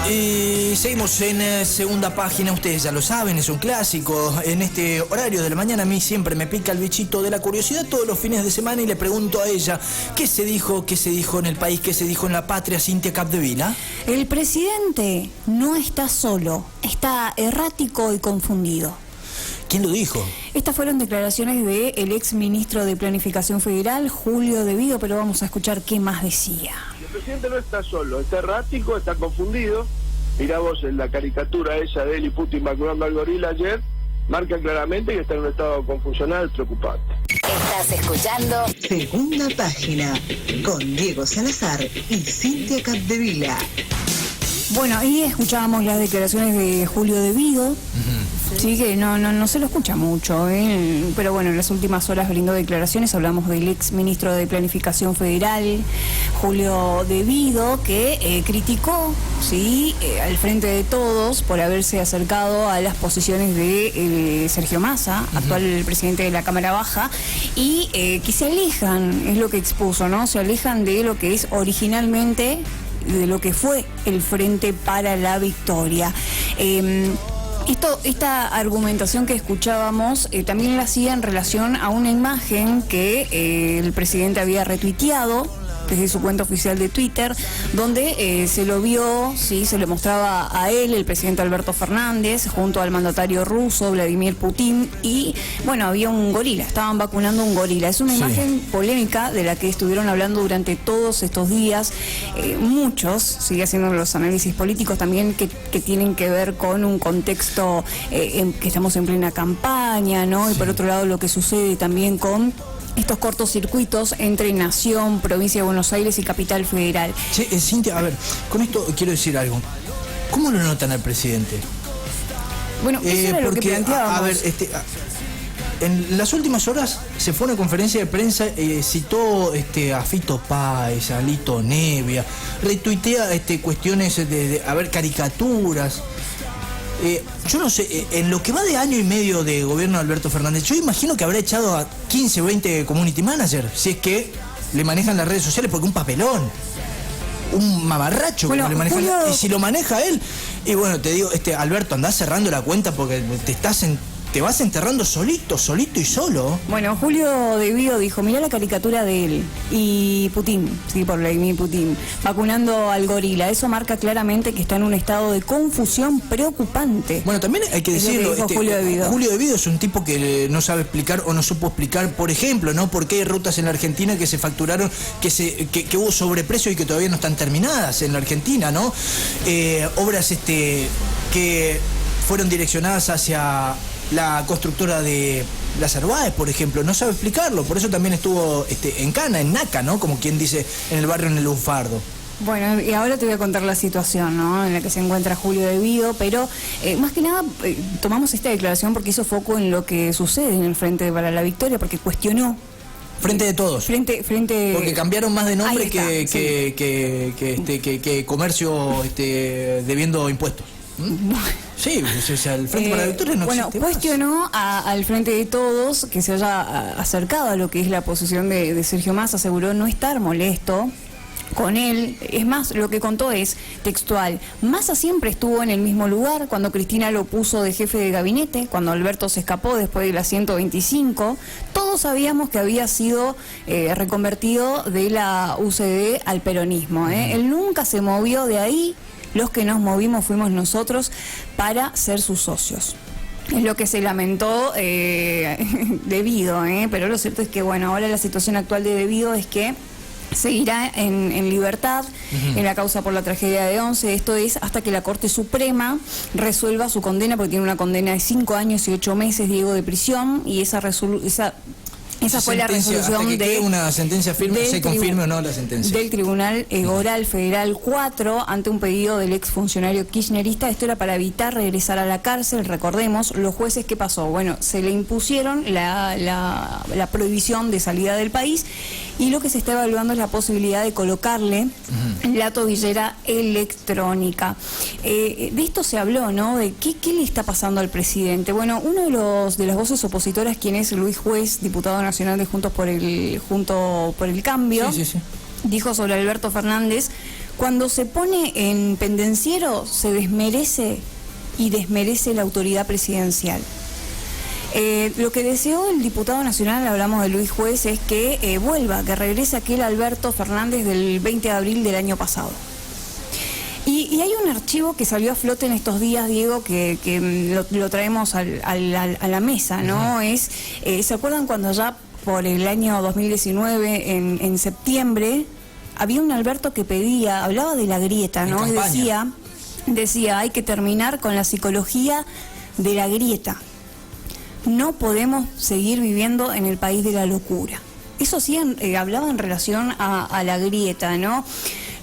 Y seguimos en segunda página, ustedes ya lo saben, es un clásico. En este horario de la mañana a mí siempre me pica el bichito de la curiosidad todos los fines de semana y le pregunto a ella qué se dijo en el país, qué se dijo en la patria. Cintia Capdevila. El presidente no está solo, está errático y confundido. ¿Quién lo dijo? Estas fueron declaraciones del ex ministro de Planificación Federal, Julio De Vido, pero vamos a escuchar qué más decía. El presidente no está solo, está errático, está confundido. Mirá vos en la caricatura esa de él y Putin vacunando al gorila ayer, marca claramente que está en un estado confusional preocupante. Estás escuchando Segunda Página con Diego Salazar y Cintia Capdevila. Bueno, ahí escuchábamos las declaraciones de Julio De Vido. Sí, que no se lo escucha mucho, pero bueno, en las últimas horas brindó declaraciones. Hablamos del ex ministro de Planificación Federal, Julio De Vido, que criticó, al frente de todos, por haberse acercado a las posiciones de Sergio Massa, actual presidente de la Cámara Baja, y que se alejan, es lo que expuso, ¿no? Se alejan de lo que es originalmente, de lo que fue el Frente para la Victoria. Esta argumentación que escuchábamos también la hacía en relación a una imagen que el presidente había retuiteado desde su cuenta oficial de Twitter, donde se lo vio, se le mostraba a él, el presidente Alberto Fernández, junto al mandatario ruso, Vladimir Putin, y bueno, había un gorila, estaban vacunando un gorila. Es una imagen polémica de la que estuvieron hablando durante todos estos días, muchos, sigue haciendo los análisis políticos también que tienen que ver con un contexto que estamos en plena campaña, ¿no? Y por otro lado lo que sucede también con estos cortocircuitos entre Nación, Provincia de Buenos Aires y Capital Federal. Cintia, a ver, con esto quiero decir algo. ¿Cómo lo notan al presidente? Bueno, eso era lo que planteábamos. A ver, en las últimas horas se fue a una conferencia de prensa, citó a Fito Páez, a Lito Nevia, retuitea cuestiones de caricaturas. Yo no sé, en lo que va de año y medio de gobierno de Alberto Fernández, yo imagino que habrá echado a 15 o 20 community managers, si es que le manejan las redes sociales, porque un papelón, un mamarracho, bueno, que le manejan, Julio... y si lo maneja él, y bueno, te digo, Alberto, andás cerrando la cuenta porque te vas enterrando solito y solo. Bueno, Julio De Vido dijo, mirá la caricatura de él y Putin, por Vladimir Putin, vacunando al gorila. Eso marca claramente que está en un estado de confusión preocupante. Bueno, también hay que decirlo, Julio De Vido. Julio De Vido es un tipo que no sabe explicar o no supo explicar, por ejemplo, ¿no? Por qué hay rutas en la Argentina que se facturaron, que hubo sobreprecio y que todavía no están terminadas en la Argentina, ¿no? Obras que fueron direccionadas hacia la constructora de las Arbaes, por ejemplo, no sabe explicarlo, por eso también estuvo en cana, en naca, ¿no? Como quien dice en el barrio, en el lunfardo. Bueno, y ahora te voy a contar la situación, ¿no?, en la que se encuentra Julio De Vido, pero más que nada tomamos esta declaración porque hizo foco en lo que sucede en el Frente para la Victoria, porque cuestionó. Frente de todos. Frente. Porque cambiaron más de nombre está, que comercio debiendo impuestos. Sí, o sea, el Frente para la Victoria no existe. Bueno, cuestionó al Frente de Todos que se haya acercado a lo que es la posición de Sergio Massa, aseguró no estar molesto con él. Es más, lo que contó es textual: Massa siempre estuvo en el mismo lugar cuando Cristina lo puso de jefe de gabinete, cuando Alberto se escapó después de la 125, todos sabíamos que había sido reconvertido de la UCD al peronismo, Él nunca se movió de ahí. Los que nos movimos fuimos nosotros para ser sus socios. Es lo que se lamentó De Vido, pero lo cierto es que, bueno, ahora la situación actual de Vido es que seguirá en libertad en la causa por la tragedia de Once. Esto es hasta que la Corte Suprema resuelva su condena, porque tiene una condena de 5 años y 8 meses, Diego, de prisión, y esa fue la resolución de una sentencia firme, se confirme o no la sentencia del Tribunal Oral Federal 4 ante un pedido del exfuncionario kirchnerista. Esto era para evitar regresar a la cárcel. Recordemos, los jueces, ¿qué pasó? Bueno, se le impusieron la prohibición de salida del país, y lo que se está evaluando es la posibilidad de colocarle la tobillera electrónica. De esto se habló, ¿no? De qué le está pasando al presidente. Bueno, uno de las voces opositoras, quien es Luis Juez, diputado nacional de Juntos por el Cambio, dijo sobre Alberto Fernández: cuando se pone en pendenciero se desmerece y desmerece la autoridad presidencial. Lo que deseó el diputado nacional, hablamos de Luis Juez, es que vuelva, que regrese aquel Alberto Fernández del 20 de abril del año pasado. Y hay un archivo que salió a flote en estos días, Diego, que lo traemos a la mesa, ¿no? ¿Se acuerdan cuando ya por el año 2019, en septiembre, había un Alberto que hablaba de la grieta, ¿no? Y decía, hay que terminar con la psicología de la grieta. No podemos seguir viviendo en el país de la locura. Eso sí, hablaba en relación a la grieta, ¿no?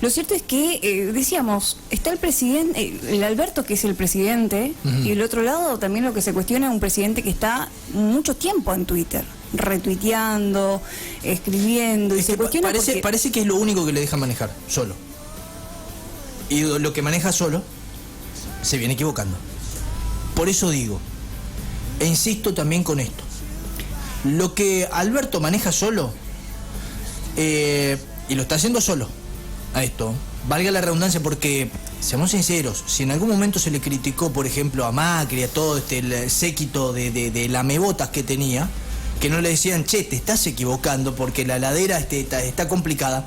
Lo cierto es que, decíamos, está el presidente, el Alberto, que es el presidente, y del otro lado también lo que se cuestiona es un presidente que está mucho tiempo en Twitter, retuiteando, escribiendo, y se cuestiona parece que es lo único que le deja manejar, solo. Y lo que maneja solo, se viene equivocando. Por eso digo, e insisto también con esto, lo que Alberto maneja solo, y lo está haciendo solo, a esto, valga la redundancia, porque, seamos sinceros, si en algún momento se le criticó, por ejemplo, a Macri, a todo el séquito de lamebotas que tenía, que no le decían, che, te estás equivocando porque la heladera está complicada.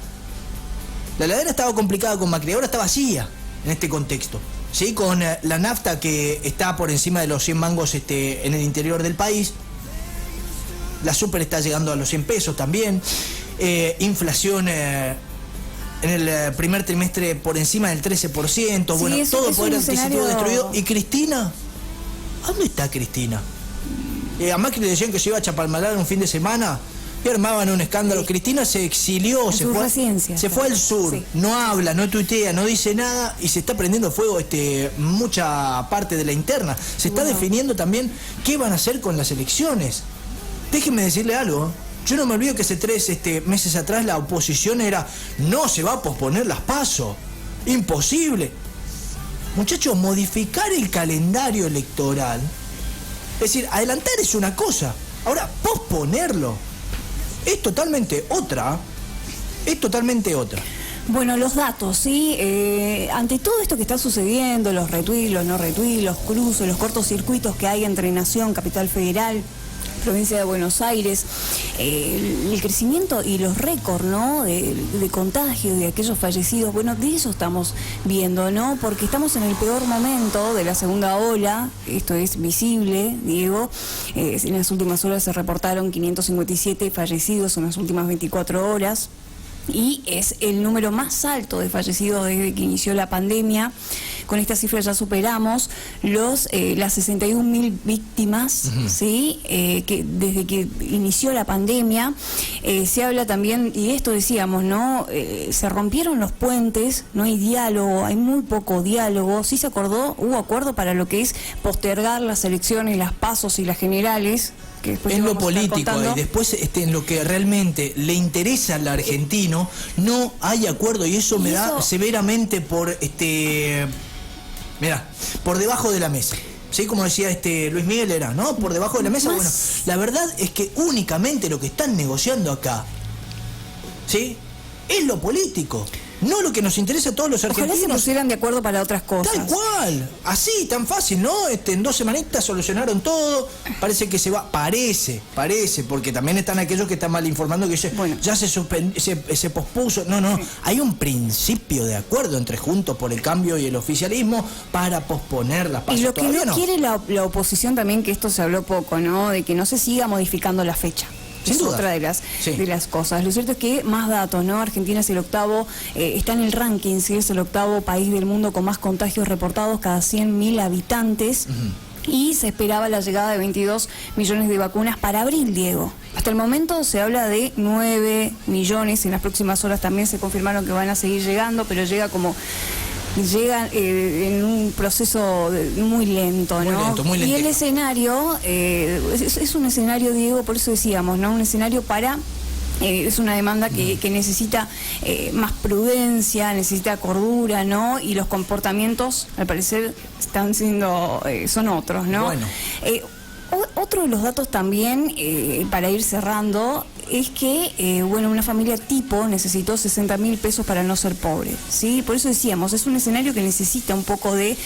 La heladera estaba complicada con Macri, ahora está vacía en este contexto, ¿sí? Con la nafta que está por encima de los 100 mangos en el interior del país, la super está llegando a los 100 pesos también, inflación en el primer trimestre por encima del 13%, sí, bueno, todo el poder adquisitivo destruido. ¿Y Cristina? ¿Dónde está Cristina? A Macri le decían que se iba a chapalmalar un fin de semana y armaban un escándalo. Sí. Cristina se exilió, se fue al sur, sí. No habla, no tuitea, no dice nada y se está prendiendo fuego mucha parte de la interna. Se está definiendo también qué van a hacer con las elecciones. Déjenme decirle algo. Yo no me olvido que hace 3 meses atrás la oposición era, no se va a posponer las PASO, imposible. Muchachos, modificar el calendario electoral, es decir, adelantar es una cosa, ahora posponerlo es totalmente otra. Bueno, los datos, ¿sí? Ante todo esto que está sucediendo, los retweets, los no retweets, los cruces, los cortocircuitos que hay entre Nación, Capital Federal, provincia de Buenos Aires, el crecimiento y los récords, ¿no? de contagio de aquellos fallecidos, bueno, de eso estamos viendo, ¿no? Porque estamos en el peor momento de la segunda ola, esto es visible, Diego, en las últimas horas se reportaron 557 fallecidos en las últimas 24 horas. Y es el número más alto de fallecidos desde que inició la pandemia. Con esta cifra ya superamos las 61.000 víctimas, ¿sí? Que desde que inició la pandemia. Se habla también, y esto decíamos, ¿no? Se rompieron los puentes, no hay diálogo, hay muy poco diálogo. Sí hubo acuerdo para lo que es postergar las elecciones, las PASOs y las generales. En lo político y después en lo que realmente le interesa al argentino no hay acuerdo y eso me da severamente por por debajo de la mesa. Sí, como decía Luis Miguel era, ¿no? Por debajo de la mesa. Bueno, la verdad es que únicamente lo que están negociando acá, ¿sí? Es lo político. No lo que nos interesa a todos los argentinos. Ojalá se pusieran de acuerdo para otras cosas. Tal cual, así, tan fácil, ¿no? En 2 semanitas solucionaron todo. Parece que se va, parece, porque también están aquellos que están mal informando que ya se pospuso. No, hay un principio de acuerdo entre Juntos por el Cambio y el oficialismo para posponer las PASO. Y lo que no quiere la oposición también, que esto se habló poco, ¿no? De que no se siga modificando la fecha. Es otra de las cosas. Lo cierto es que más datos, ¿no? Argentina es el octavo, está en el ranking, sí, es el octavo país del mundo con más contagios reportados cada 100.000 habitantes. Y se esperaba la llegada de 22 millones de vacunas para abril, Diego. Hasta el momento se habla de 9 millones, en las próximas horas también se confirmaron que van a seguir llegando, pero llegan en un proceso muy lento, ¿no? Muy lento. Y el escenario es un escenario, Diego, por eso decíamos, ¿no? Un escenario para... es una demanda que necesita más prudencia, necesita cordura, ¿no? Y los comportamientos, al parecer, son otros, ¿no? Bueno. Otro de los datos también, para ir cerrando, es que, bueno, una familia tipo necesitó 60.000 pesos para no ser pobre, ¿sí? Por eso decíamos, es un escenario que necesita un poco de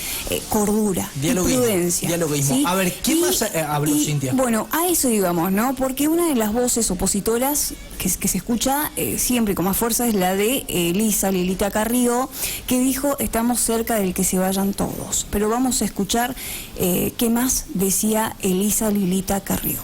cordura, dialoguismo, prudencia. dialoguismo. ¿Sí? A ver, ¿qué más habló Cintia? Bueno, a eso íbamos, ¿no? Porque una de las voces opositoras que se escucha siempre con más fuerza es la de Elisa Lilita Carrió, que dijo, estamos cerca del que se vayan todos. Pero vamos a escuchar qué más decía Elisa Lilita Carrió.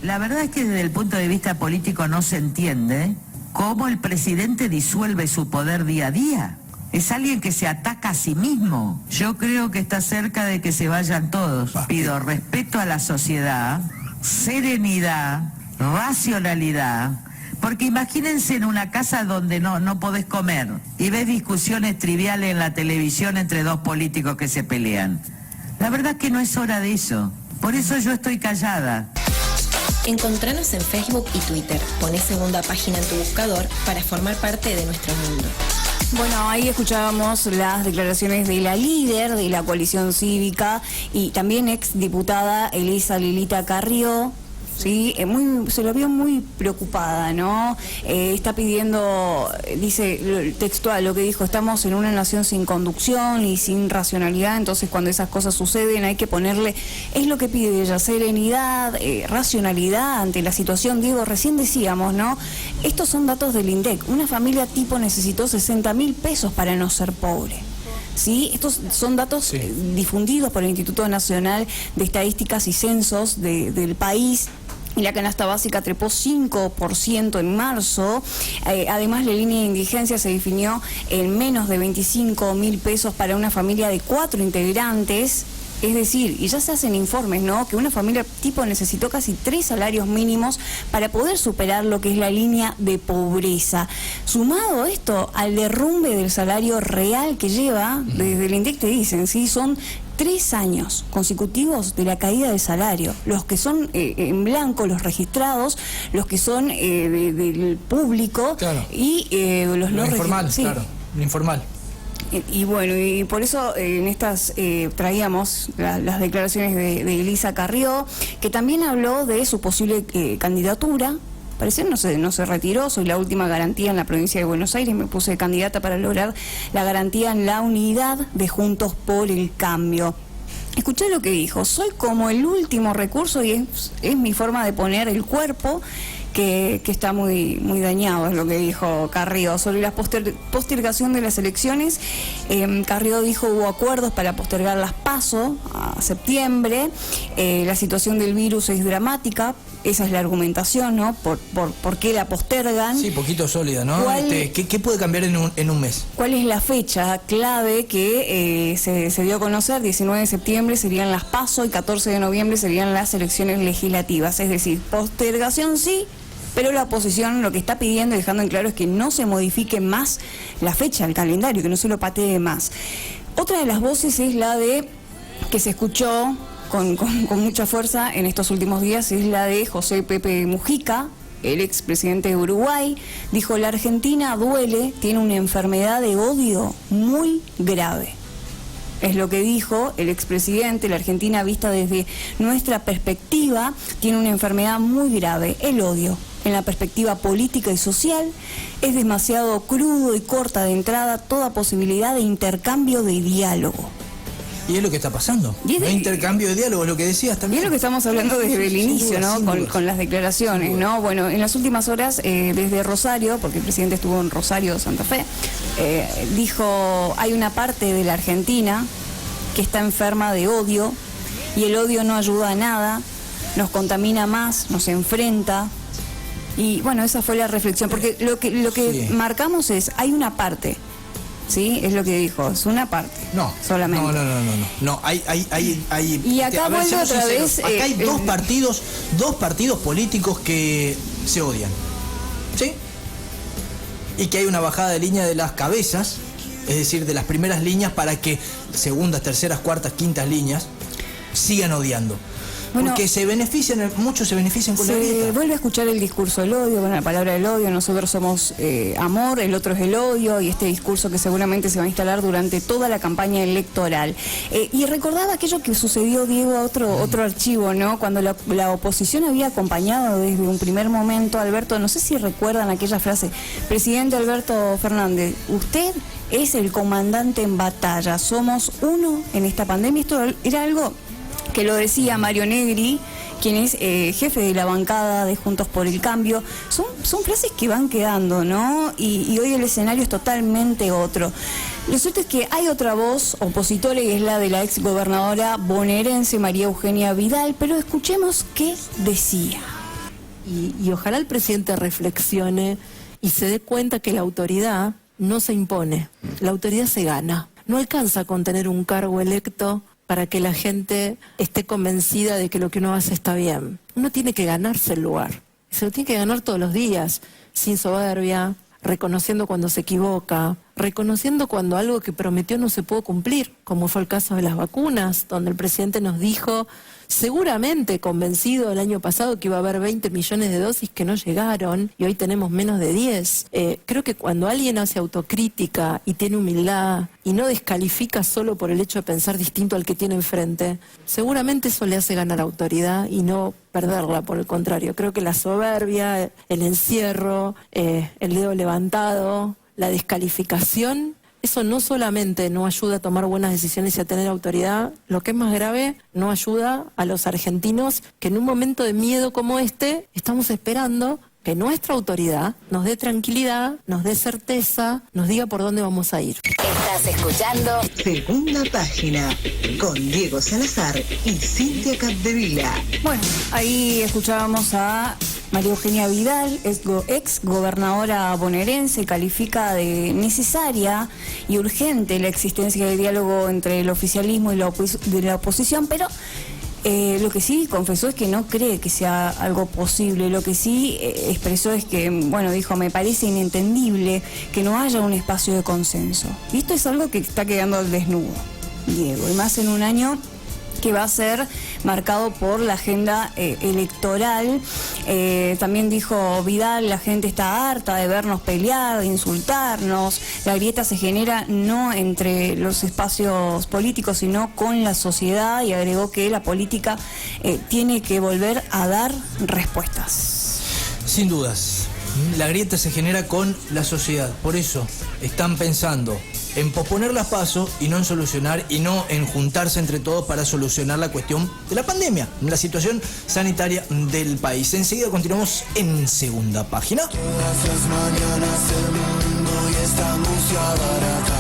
La verdad es que desde el punto de vista político no se entiende cómo el presidente disuelve su poder día a día. Es alguien que se ataca a sí mismo. Yo creo que está cerca de que se vayan todos. Pido respeto a la sociedad, serenidad, racionalidad, porque imagínense en una casa donde no podés comer y ves discusiones triviales en la televisión entre dos políticos que se pelean. La verdad que no es hora de eso. Por eso yo estoy callada. Encontranos en Facebook y Twitter. Poné Segunda Página en tu buscador para formar parte de nuestro mundo. Bueno, ahí escuchábamos las declaraciones de la líder de la coalición cívica y también ex diputada Elisa Lilita Carrió. Sí, se lo vio muy preocupada, ¿no? Está pidiendo, dice textual lo que dijo, estamos en una nación sin conducción y sin racionalidad, entonces cuando esas cosas suceden hay que ponerle, es lo que pide ella, serenidad, racionalidad ante la situación. Diego, recién decíamos, ¿no? Estos son datos del INDEC, una familia tipo necesitó 60.000 pesos para no ser pobre. ¿Sí? Estos son datos difundidos por el Instituto Nacional de Estadísticas y Censos del país. Y la canasta básica trepó 5% en marzo. Además, la línea de indigencia se definió en menos de 25.000 pesos para una familia de 4 integrantes. Es decir, y ya se hacen informes, ¿no?, que una familia tipo necesitó casi 3 salarios mínimos para poder superar lo que es la línea de pobreza. Sumado esto al derrumbe del salario real que lleva, desde el INDEC te dicen, ¿sí?, son 3 años consecutivos de la caída del salario. Los que son en blanco, los registrados, los que son del público, claro, y los no informal, sí, claro, lo informal. Y bueno, y por eso en estas traíamos las declaraciones de Elisa Carrió, que también habló de su posible candidatura. Parece no se retiró, soy la última garantía en la provincia de Buenos Aires, me puse candidata para lograr la garantía en la unidad de Juntos por el Cambio. Escuché lo que dijo, soy como el último recurso y es mi forma de poner el cuerpo que está muy dañado, es lo que dijo Carrió. Sobre la postergación de las elecciones, Carrió dijo hubo acuerdos para postergar las PASO a septiembre, la situación del virus es dramática, esa es la argumentación, ¿no? ¿Por qué la postergan? Sí, poquito sólida, ¿no? ¿Qué puede cambiar en un mes? ¿Cuál es la fecha clave que se dio a conocer? 19 de septiembre serían las PASO y 14 de noviembre serían las elecciones legislativas. Es decir, postergación sí, pero la oposición lo que está pidiendo y dejando en claro es que no se modifique más la fecha, el calendario, que no se lo patee más. Otra de las voces es la de que se escuchó con mucha fuerza en estos últimos días, es la de José Pepe Mujica, el expresidente de Uruguay. Dijo, la Argentina duele, tiene una enfermedad de odio muy grave. Es lo que dijo el expresidente. La Argentina, vista desde nuestra perspectiva, tiene una enfermedad muy grave, el odio. En la perspectiva política y social, es demasiado crudo y corta de entrada toda posibilidad de intercambio de diálogo. Y es lo que está pasando. No hay intercambio de diálogo, es lo que decías también. Y es lo que estamos hablando desde el inicio, ¿no? Con las declaraciones, ¿no? Bueno, en las últimas horas, desde Rosario, porque el presidente estuvo en Rosario, Santa Fe, dijo, hay una parte de la Argentina que está enferma de odio, y el odio no ayuda a nada, nos contamina más, nos enfrenta. Y bueno, esa fue la reflexión, porque lo que sí marcamos es, hay una parte. Sí, es lo que dijo, es una parte. No, solamente. No, hay y acá vuelve otra vez. Acá hay dos partidos políticos que se odian. ¿Sí? Y que hay una bajada de línea de las cabezas, es decir, de las primeras líneas, para que segundas, terceras, cuartas, quintas líneas sigan odiando. Bueno, porque muchos se benefician con la grieta. Vuelve a escuchar el discurso del odio, con la palabra del odio. Nosotros somos amor, el otro es el odio, y este discurso que seguramente se va a instalar durante toda la campaña electoral. Y recordaba aquello que sucedió, Diego, otro archivo, ¿no? Cuando la oposición había acompañado desde un primer momento a Alberto, no sé si recuerdan aquella frase: presidente Alberto Fernández, usted es el comandante en batalla, somos uno en esta pandemia. Esto era algo que lo decía Mario Negri, quien es jefe de la bancada de Juntos por el Cambio. Son frases que van quedando, ¿no? Y hoy el escenario es totalmente otro. Lo cierto es que hay otra voz opositora, y es la de la ex gobernadora bonaerense María Eugenia Vidal, pero escuchemos qué decía. Y ojalá el presidente reflexione y se dé cuenta que la autoridad no se impone, la autoridad se gana. No alcanza con tener un cargo electo para que la gente esté convencida de que lo que uno hace está bien. Uno tiene que ganarse el lugar, se lo tiene que ganar todos los días, sin soberbia, reconociendo cuando se equivoca, reconociendo cuando algo que prometió no se pudo cumplir, como fue el caso de las vacunas, donde el presidente nos dijo, seguramente convencido el año pasado, que iba a haber 20 millones de dosis que no llegaron, y hoy tenemos menos de 10. Creo que cuando alguien hace autocrítica y tiene humildad y no descalifica solo por el hecho de pensar distinto al que tiene enfrente, seguramente eso le hace ganar autoridad y no perderla. Por el contrario, creo que la soberbia, el encierro, el dedo levantado, la descalificación, eso no solamente no ayuda a tomar buenas decisiones y a tener autoridad, lo que es más grave, no ayuda a los argentinos que en un momento de miedo como este estamos esperando que nuestra autoridad nos dé tranquilidad, nos dé certeza, nos diga por dónde vamos a ir. Estás escuchando Segunda Página con Diego Salazar y Cintia Capdevila. Bueno, ahí escuchábamos a María Eugenia Vidal, ex gobernadora bonaerense. Califica de necesaria y urgente la existencia de diálogo entre el oficialismo y la oposición, pero lo que sí confesó es que no cree que sea algo posible. Lo que sí expresó es que, bueno, dijo, me parece inentendible que no haya un espacio de consenso. Y esto es algo que está quedando al desnudo, Diego, y más en un año que va a ser marcado por la agenda electoral. También dijo Vidal, la gente está harta de vernos pelear, de insultarnos. La grieta se genera no entre los espacios políticos, sino con la sociedad, y agregó que la política tiene que volver a dar respuestas. Sin dudas, la grieta se genera con la sociedad. Por eso están pensando en posponer las PASO y no en solucionar, y no en juntarse entre todos para solucionar la cuestión de la pandemia, la situación sanitaria del país. Enseguida continuamos en Segunda Página. Todas las mañanas el mundo y esta música barata.